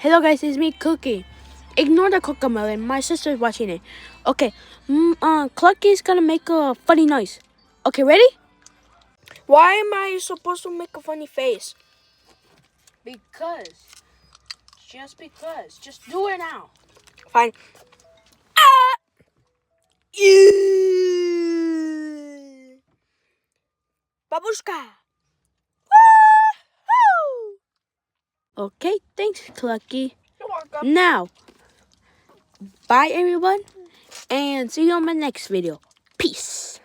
Hello guys, it's me, Cookie. Ignore the cocomelon. My sister's watching it. Okay, Clucky's gonna make a funny noise. Okay, ready? Why am I supposed to make a funny face? Because. Just because. Just do it now. Fine. Ah! Ew. Babushka. Woo-hoo! Okay, thanks, Clucky. You're welcome. Now, bye everyone, and see you on my next video. Peace.